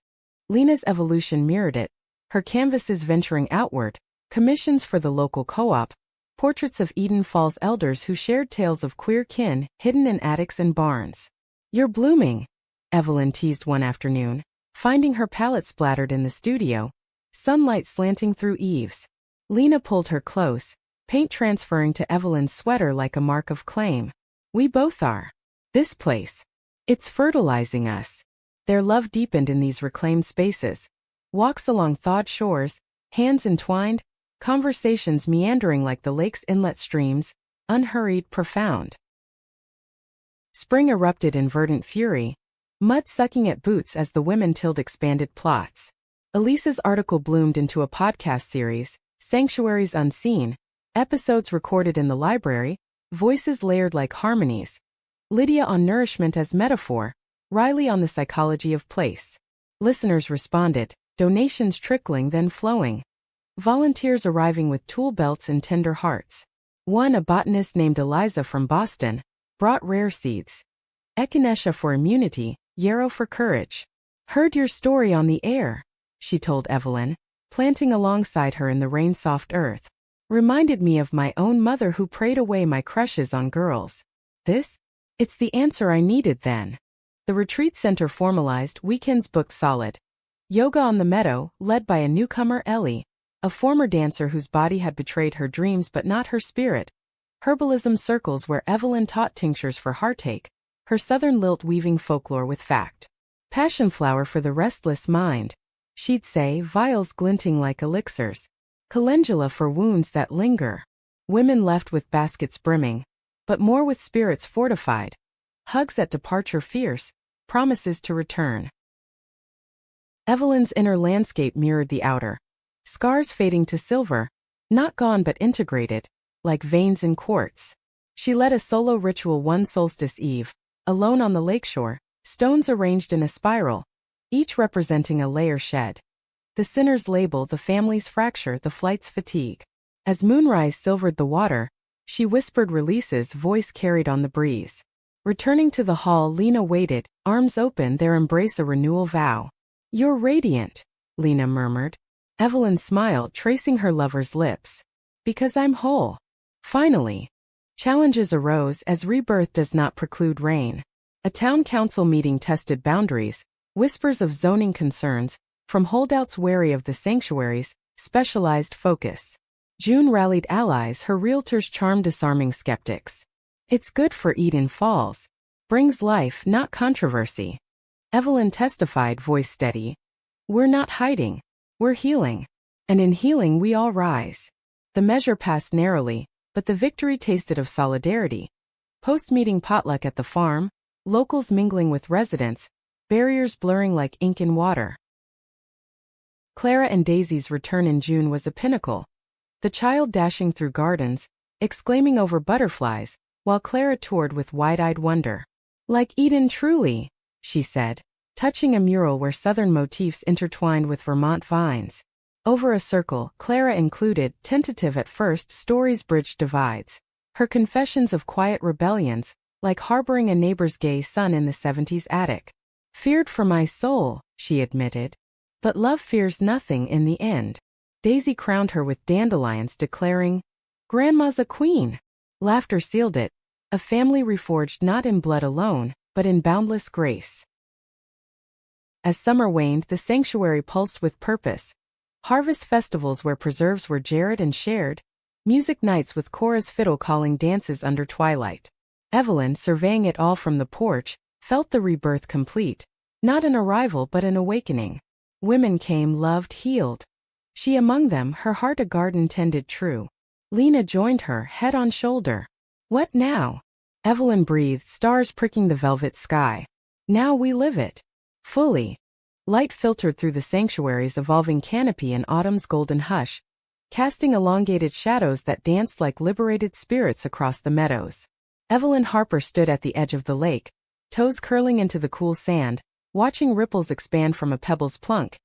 Lena's evolution mirrored it, her canvases venturing outward, commissions for the local co-op, portraits of Eden Falls elders who shared tales of queer kin hidden in attics and barns. "You're blooming," Evelyn teased one afternoon, finding her palette splattered in the studio, sunlight slanting through eaves. Lena pulled her close, paint transferring to Evelyn's sweater like a mark of claim. "We both are. This place. It's fertilizing us." Their love deepened in these reclaimed spaces. Walks along thawed shores, hands entwined, conversations meandering like the lake's inlet streams, unhurried, profound. Spring erupted in verdant fury, mud sucking at boots as the women tilled expanded plots. Elise's article bloomed into a podcast series, Sanctuaries Unseen, episodes recorded in the library, voices layered like harmonies. Lydia on nourishment as metaphor, Riley on the psychology of place. Listeners responded, donations trickling then flowing. Volunteers arriving with tool belts and tender hearts. One, a botanist named Eliza from Boston, brought rare seeds. Echinacea for immunity, yarrow for courage. Heard your story on the air, she told Evelyn, planting alongside her in the rain-soft earth. Reminded me of my own mother who prayed away my crushes on girls. It's the answer I needed then. The retreat center formalized, weekends booked solid. Yoga on the meadow, led by a newcomer, Ellie, a former dancer whose body had betrayed her dreams but not her spirit. Herbalism circles where Evelyn taught tinctures for heartache, her southern lilt weaving folklore with fact. Passion flower for the restless mind, she'd say, vials glinting like elixirs. Calendula for wounds that linger. Women left with baskets brimming, but more with spirits fortified. Hugs at departure fierce, promises to return. Evelyn's inner landscape mirrored the outer. Scars fading to silver, not gone but integrated, like veins in quartz. She led a solo ritual one solstice eve, alone on the lakeshore, stones arranged in a spiral, each representing a layer shed. The sinner's label, the family's fracture, the flight's fatigue. As moonrise silvered the water, she whispered releases, voice carried on the breeze. Returning to the hall, Lena waited, arms open, their embrace a renewal vow. You're radiant, Lena murmured. Evelyn smiled, tracing her lover's lips. Because I'm whole. Finally. Challenges arose as rebirth does not preclude reign. A town council meeting tested boundaries, whispers of zoning concerns, from holdouts wary of the sanctuary's specialized focus. June rallied allies, her realtors charmed disarming skeptics. It's good for Eden Falls. Brings life, not controversy. Evelyn testified, voice steady. We're not hiding. We're healing. And in healing we all rise. The measure passed narrowly, but the victory tasted of solidarity. Post-meeting potluck at the farm, locals mingling with residents, barriers blurring like ink in water. Clara and Daisy's return in June was a pinnacle. The child dashing through gardens, exclaiming over butterflies, while Clara toured with wide-eyed wonder. Like Eden truly, she said, touching a mural where southern motifs intertwined with Vermont vines. Over a circle, Clara included, tentative at first, stories bridged divides. Her confessions of quiet rebellions, like harboring a neighbor's gay son in the 70s attic. Feared for my soul, she admitted. But love fears nothing in the end. Daisy crowned her with dandelions, declaring, Grandma's a queen. Laughter sealed it, a family reforged not in blood alone, but in boundless grace. As summer waned, the sanctuary pulsed with purpose. Harvest festivals where preserves were jarred and shared, music nights with Cora's fiddle calling dances under twilight. Evelyn, surveying it all from the porch, felt the rebirth complete, not an arrival but an awakening. Women came, loved, healed. She among them, her heart a garden tended true. Lena joined her, head on shoulder. What now? Evelyn breathed, stars pricking the velvet sky. Now we live it. Fully. Light filtered through the sanctuary's evolving canopy in autumn's golden hush, casting elongated shadows that danced like liberated spirits across the meadows. Evelyn Harper stood at the edge of the lake, toes curling into the cool sand, watching ripples expand from a pebble's plunk.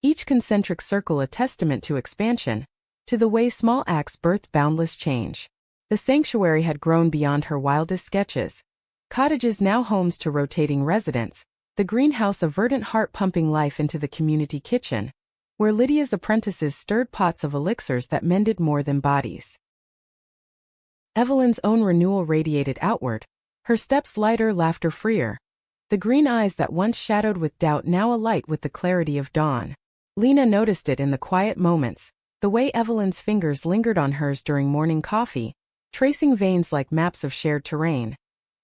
Each concentric circle a testament to expansion, to the way small acts birthed boundless change. The sanctuary had grown beyond her wildest sketches. Cottages now homes to rotating residents, the greenhouse a verdant heart pumping life into the community kitchen, where Lydia's apprentices stirred pots of elixirs that mended more than bodies. Evelyn's own renewal radiated outward, her steps lighter, laughter freer. The green eyes that once shadowed with doubt now alight with the clarity of dawn. Lena noticed it in the quiet moments, the way Evelyn's fingers lingered on hers during morning coffee, tracing veins like maps of shared terrain.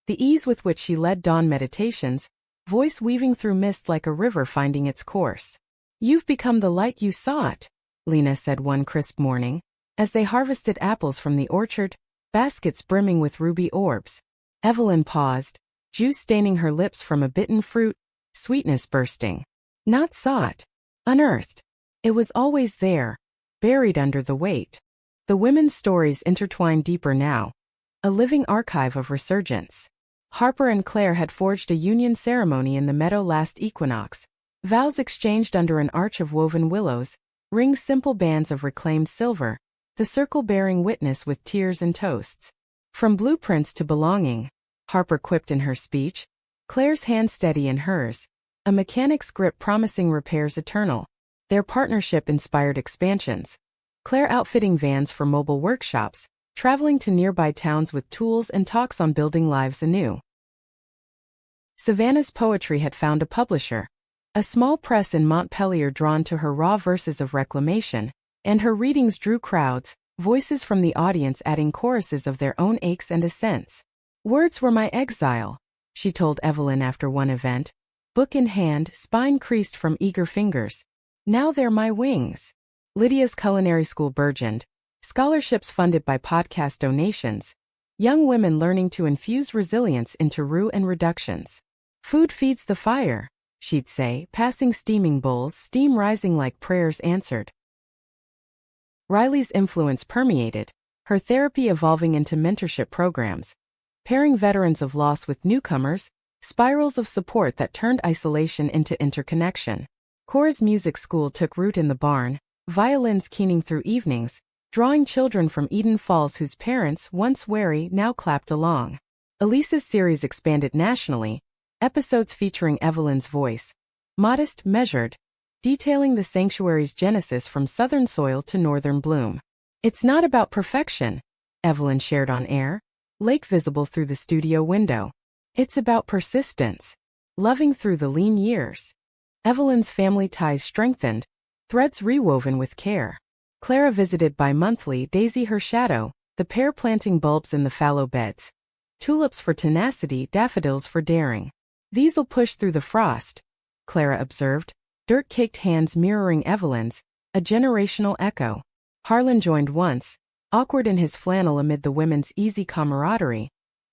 The ease with which she led dawn meditations, voice weaving through mist like a river finding its course. You've become the light you sought, Lena said one crisp morning, as they harvested apples from the orchard, baskets brimming with ruby orbs. Evelyn paused, juice staining her lips from a bitten fruit, sweetness bursting. Not sought. Unearthed. It was always there, buried under the weight. The women's stories intertwined deeper now, a living archive of resurgence. Harper and Claire had forged a union ceremony in the meadow last equinox. Vows exchanged under an arch of woven willows, rings simple bands of reclaimed silver, the circle bearing witness with tears and toasts. From blueprints to belonging, Harper quipped in her speech, Claire's hand steady in hers, a mechanic's grip promising repairs eternal. Their partnership inspired expansions. Claire outfitting vans for mobile workshops, traveling to nearby towns with tools and talks on building lives anew. Savannah's poetry had found a publisher. A small press in Montpelier drawn to her raw verses of reclamation, and her readings drew crowds, voices from the audience adding choruses of their own aches and ascents. Words were my exile, she told Evelyn after one event. Book in hand, spine creased from eager fingers. Now they're my wings. Lydia's culinary school burgeoned. Scholarships funded by podcast donations. Young women learning to infuse resilience into roux and reductions. Food feeds the fire, she'd say, passing steaming bowls, steam rising like prayers answered. Riley's influence permeated, her therapy evolving into mentorship programs. Pairing veterans of loss with newcomers, spirals of support that turned isolation into interconnection. Cora's music school took root in the barn, violins keening through evenings, drawing children from Eden Falls whose parents, once wary, now clapped along. Elisa's series expanded nationally, episodes featuring Evelyn's voice, modest, measured, detailing the sanctuary's genesis from southern soil to northern bloom. It's not about perfection, Evelyn shared on air, lake visible through the studio window. It's about persistence, loving through the lean years. Evelyn's family ties strengthened, threads rewoven with care. Clara visited bi-monthly, Daisy her shadow, the pair planting bulbs in the fallow beds. Tulips for tenacity, daffodils for daring. These'll push through the frost, Clara observed, dirt-caked hands mirroring Evelyn's, a generational echo. Harlan joined once, awkward in his flannel amid the women's easy camaraderie,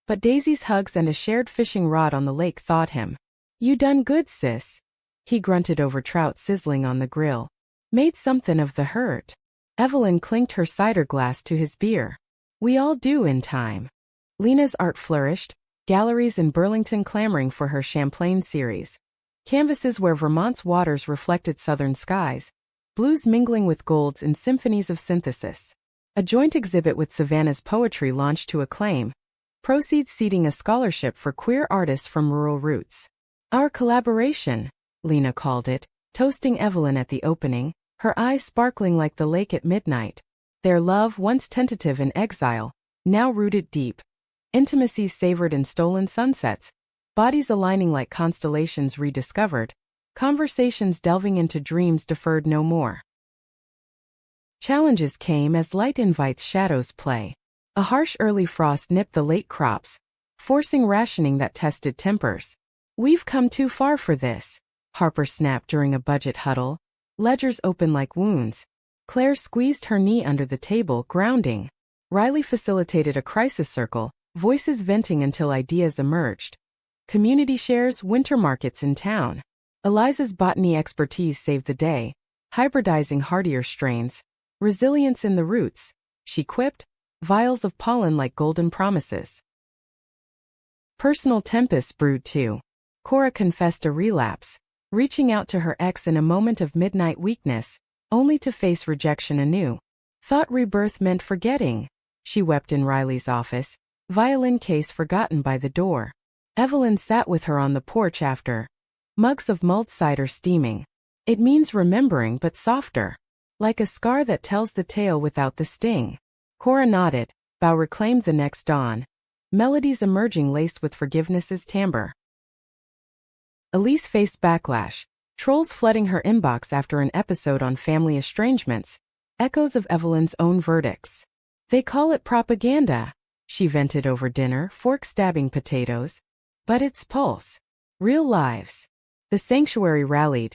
but Daisy's hugs and a shared fishing rod on the lake thawed him. You done good, sis. He grunted over trout sizzling on the grill. Made something of the hurt. Evelyn clinked her cider glass to his beer. We all do in time. Lena's art flourished, galleries in Burlington clamoring for her Champlain series. Canvases where Vermont's waters reflected southern skies, blues mingling with golds in symphonies of synthesis. A joint exhibit with Savannah's poetry launched to acclaim, proceeds seeding a scholarship for queer artists from rural roots. Our collaboration, Lena called it, toasting Evelyn at the opening, her eyes sparkling like the lake at midnight. Their love, once tentative in exile, now rooted deep. Intimacies savored in stolen sunsets, bodies aligning like constellations rediscovered, conversations delving into dreams deferred no more. Challenges came as light invites shadows play. A harsh early frost nipped the late crops, forcing rationing that tested tempers. We've come too far for this, Harper snapped during a budget huddle, ledgers open like wounds. Claire squeezed her knee under the table, grounding. Riley facilitated a crisis circle, voices venting until ideas emerged. Community shares, winter markets in town. Eliza's botany expertise saved the day, hybridizing hardier strains. Resilience in the roots, she quipped, vials of pollen like golden promises. Personal tempests brewed too. Cora confessed a relapse, reaching out to her ex in a moment of midnight weakness, only to face rejection anew. Thought rebirth meant forgetting, she wept in Riley's office, violin case forgotten by the door. Evelyn sat with her on the porch after. Mugs of mulled cider steaming. It means remembering but softer. Like a scar that tells the tale without the sting. Cora nodded, bow reclaimed the next dawn. Melodies emerging laced with forgiveness's timbre. Elise faced backlash, trolls flooding her inbox after an episode on family estrangements, echoes of Evelyn's own verdicts. They call it propaganda, she vented over dinner, fork stabbing potatoes. But it's pulse. Real lives. The sanctuary rallied.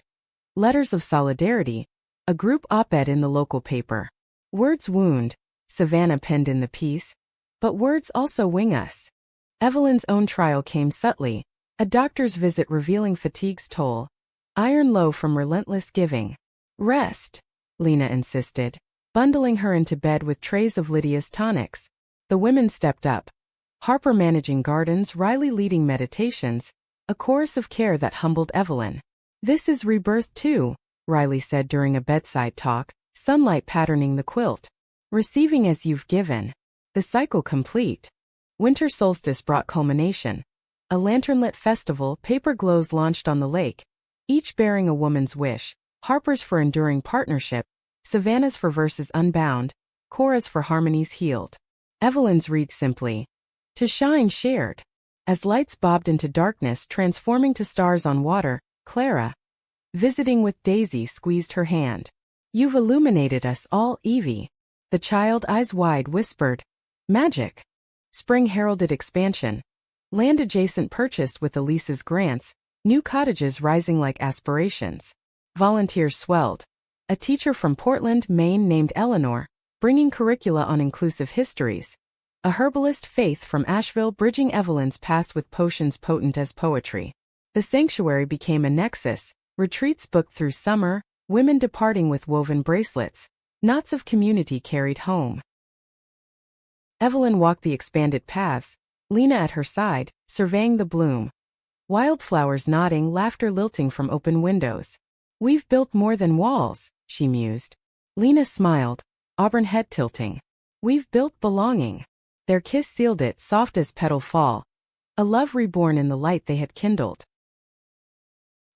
Letters of solidarity. A group op-ed in the local paper. Words wound, Savannah penned in the piece. But words also wing us. Evelyn's own trial came subtly, a doctor's visit revealing fatigue's toll. Iron low from relentless giving. Rest, Lena insisted, bundling her into bed with trays of Lydia's tonics. The women stepped up. Harper managing gardens, Riley leading meditations, a chorus of care that humbled Evelyn. "This is rebirth too," Riley said during a bedside talk, sunlight patterning the quilt. "Receiving as you've given. The cycle complete." Winter solstice brought culmination. A lanternlit festival, paper glows launched on the lake, each bearing a woman's wish. Harper's for enduring partnership, Savannah's for verses unbound, Cora's for harmonies healed. Evelyn's read simply, "To shine shared." As lights bobbed into darkness, transforming to stars on water, Clara, visiting with Daisy, squeezed her hand. "You've illuminated us all, Evie." The child, eyes wide, whispered, "Magic." Spring heralded expansion. Land adjacent purchased with Elise's grants, new cottages rising like aspirations. Volunteers swelled. A teacher from Portland, Maine named Eleanor, bringing curricula on inclusive histories. A herbalist, Faith, from Asheville, bridging Evelyn's past with potions potent as poetry. The sanctuary became a nexus, retreats booked through summer, women departing with woven bracelets, knots of community carried home. Evelyn walked the expanded paths, Lena at her side, surveying the bloom. Wildflowers nodding, laughter lilting from open windows. "We've built more than walls," she mused. Lena smiled, auburn head tilting. "We've built belonging." Their kiss sealed it, soft as petal fall. A love reborn in the light they had kindled.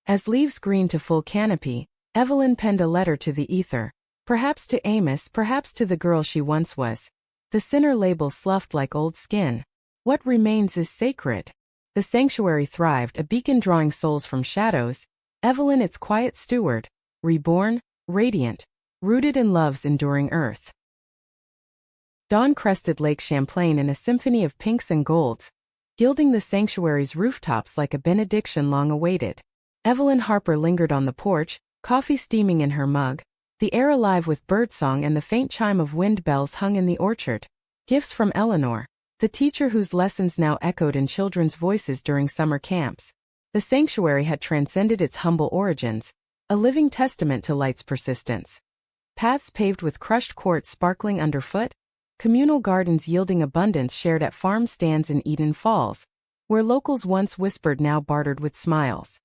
As leaves green to full canopy, Evelyn penned a letter to the ether. Perhaps to Amos, perhaps to the girl she once was. The sinner label sloughed like old skin. What remains is sacred. The sanctuary thrived, a beacon drawing souls from shadows. Evelyn its quiet steward, reborn, radiant, rooted in love's enduring earth. Dawn crested Lake Champlain in a symphony of pinks and golds, gilding the sanctuary's rooftops like a benediction long awaited. Evelyn Harper lingered on the porch, coffee steaming in her mug, the air alive with birdsong and the faint chime of wind bells hung in the orchard. Gifts from Eleanor, the teacher whose lessons now echoed in children's voices during summer camps. The sanctuary had transcended its humble origins, a living testament to light's persistence. Paths paved with crushed quartz sparkling underfoot, communal gardens yielding abundance shared at farm stands in Eden Falls, where locals once whispered now bartered with smiles.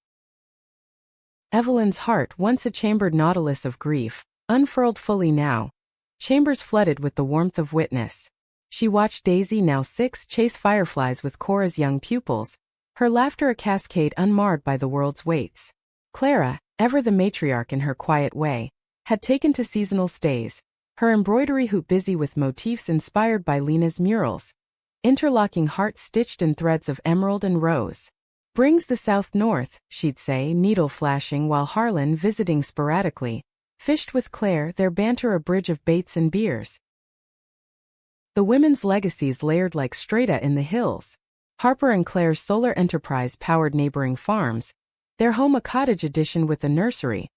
Evelyn's heart, once a chambered nautilus of grief, unfurled fully now, chambers flooded with the warmth of witness. She watched Daisy, now 6, chase fireflies with Cora's young pupils, her laughter a cascade unmarred by the world's weights. Clara, ever the matriarch in her quiet way, had taken to seasonal stays, her embroidery hoop busy with motifs inspired by Lena's murals, interlocking hearts stitched in threads of emerald and rose. "Brings the south north," she'd say, needle flashing, while Harlan, visiting sporadically, fished with Claire, their banter a bridge of baits and beers. The women's legacies layered like strata in the hills. Harper and Claire's solar enterprise powered neighboring farms, their home a cottage addition with a nursery.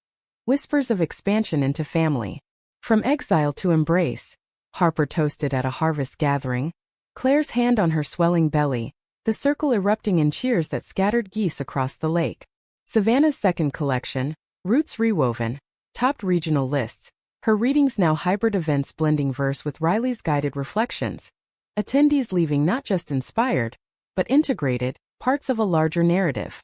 Whispers of expansion into family. From exile to embrace, Harper toasted at a harvest gathering, Claire's hand on her swelling belly, the circle erupting in cheers that scattered geese across the lake. Savannah's second collection, Roots Rewoven, topped regional lists, her readings now hybrid events blending verse with Riley's guided reflections. Attendees leaving not just inspired, but integrated, parts of a larger narrative.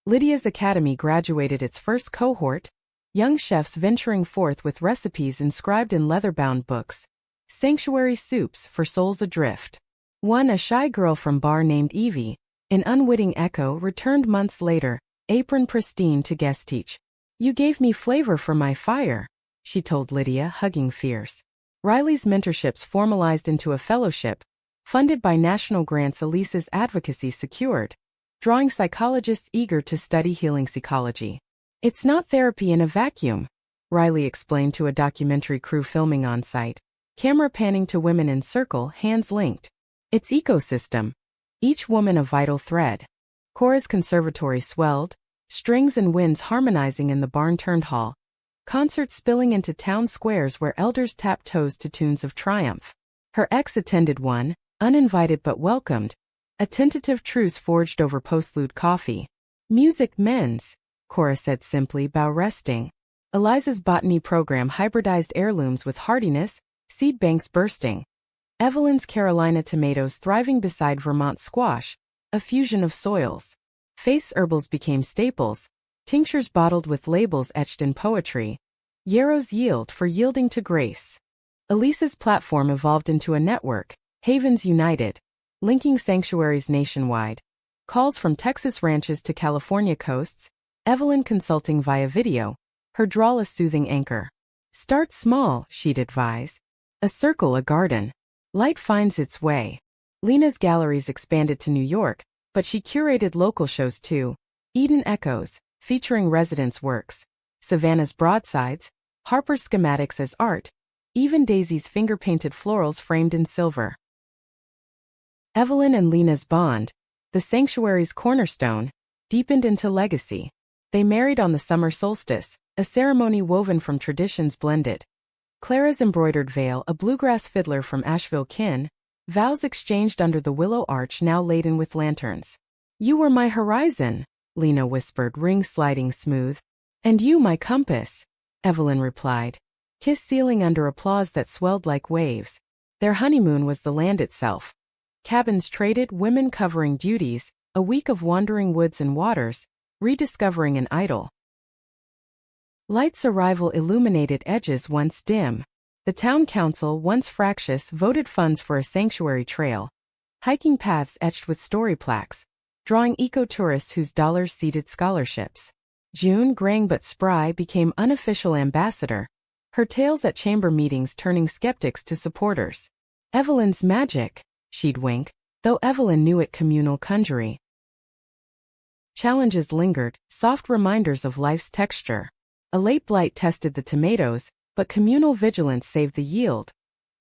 Lydia's Academy graduated its first cohort, young chefs venturing forth with recipes inscribed in leather-bound books. Sanctuary soups for souls adrift. One, a shy girl from Bar named Evie, an unwitting echo, returned months later, apron pristine to guest teach. "You gave me flavor for my fire," she told Lydia, hugging fierce. Riley's mentorships formalized into a fellowship, funded by national grants Elise's advocacy secured, drawing psychologists eager to study healing psychology. "It's not therapy in a vacuum," Riley explained to a documentary crew filming on site, camera panning to women in circle, hands linked. "It's ecosystem. Each woman a vital thread." Cora's conservatory swelled, strings and winds harmonizing in the barn-turned hall, concerts spilling into town squares where elders tapped toes to tunes of triumph. Her ex attended one, uninvited but welcomed, a tentative truce forged over postlude coffee. "Music mends," Cora said simply, bow resting. Eliza's botany program hybridized heirlooms with hardiness, seed banks bursting. Evelyn's Carolina tomatoes thriving beside Vermont squash, a fusion of soils. Faith's herbals became staples, tinctures bottled with labels etched in poetry. Yarrow's yield for yielding to grace. Elisa's platform evolved into a network, Havens United, linking sanctuaries nationwide. Calls from Texas ranches to California coasts, Evelyn consulting via video, her drawl a soothing anchor. Start small, she'd advise. A circle, a garden. Light finds its way. Lena's galleries expanded to New York, but she curated local shows too. Eden Echoes, featuring residents' works. Savannah's broadsides, Harper's schematics as art, even Daisy's finger-painted florals framed in silver. Evelyn and Lena's bond, the sanctuary's cornerstone, deepened into legacy. They married on the summer solstice, a ceremony woven from traditions blended. Clara's embroidered veil, a bluegrass fiddler from Asheville kin, vows exchanged under the willow arch now laden with lanterns. You were my horizon, Lena whispered, ring sliding smooth. And you my compass, Evelyn replied. Kiss ceiling under applause that swelled like waves. Their honeymoon was the land itself. Cabins traded, women covering duties, a week of wandering woods and waters, rediscovering an idol. Light's arrival illuminated edges once dim. The town council, once fractious, voted funds for a sanctuary trail. Hiking paths etched with story plaques, drawing eco-tourists whose dollars seeded scholarships. June, graying but spry, became unofficial ambassador, her tales at chamber meetings turning skeptics to supporters. Evelyn's magic, she'd wink, though Evelyn knew it communal conjury. Challenges lingered, soft reminders of life's texture. A late blight tested the tomatoes, but communal vigilance saved the yield.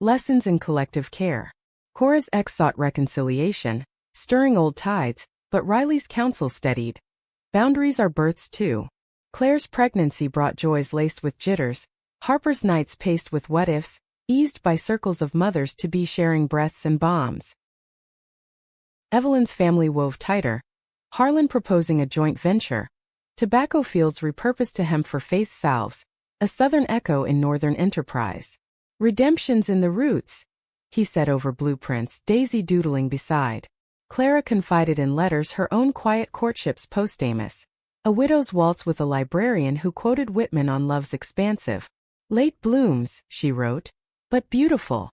Lessons in collective care. Cora's ex sought reconciliation, stirring old tides, but Riley's counsel steadied. Boundaries are births too. Claire's pregnancy brought joys laced with jitters. Harper's nights paced with what-ifs, eased by circles of mothers-to-be sharing breaths and bombs. Evelyn's family wove tighter. Harlan proposing a joint venture. Tobacco fields repurposed to hemp for Faith salves, a southern echo in northern enterprise. Redemption's in the roots, he said over blueprints, Daisy doodling beside. Clara confided in letters her own quiet courtships post-Amos. A widow's waltz with a librarian who quoted Whitman on love's expansive. Late blooms, she wrote, but beautiful.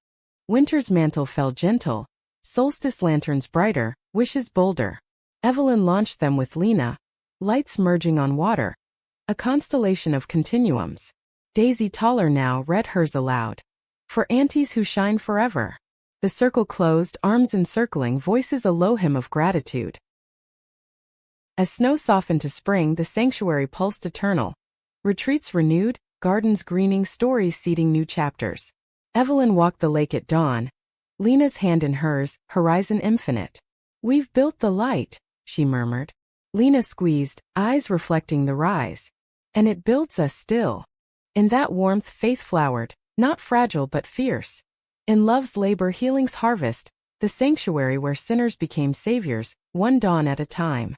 Winter's mantle fell gentle, solstice lanterns brighter, wishes bolder. Evelyn launched them with Lena, lights merging on water. A constellation of continuums. Daisy, taller now, read hers aloud. For aunties who shine forever. The circle closed, arms encircling, voices a low hymn of gratitude. As snow softened to spring, the sanctuary pulsed eternal. Retreats renewed, gardens greening, stories seeding new chapters. Evelyn walked the lake at dawn, Lena's hand in hers, horizon infinite. We've built the light, she murmured. Lena squeezed, eyes reflecting the rise. And it builds us still. In that warmth faith flowered, not fragile but fierce. In love's labor, healing's harvest, the sanctuary where sinners became saviors, one dawn at a time.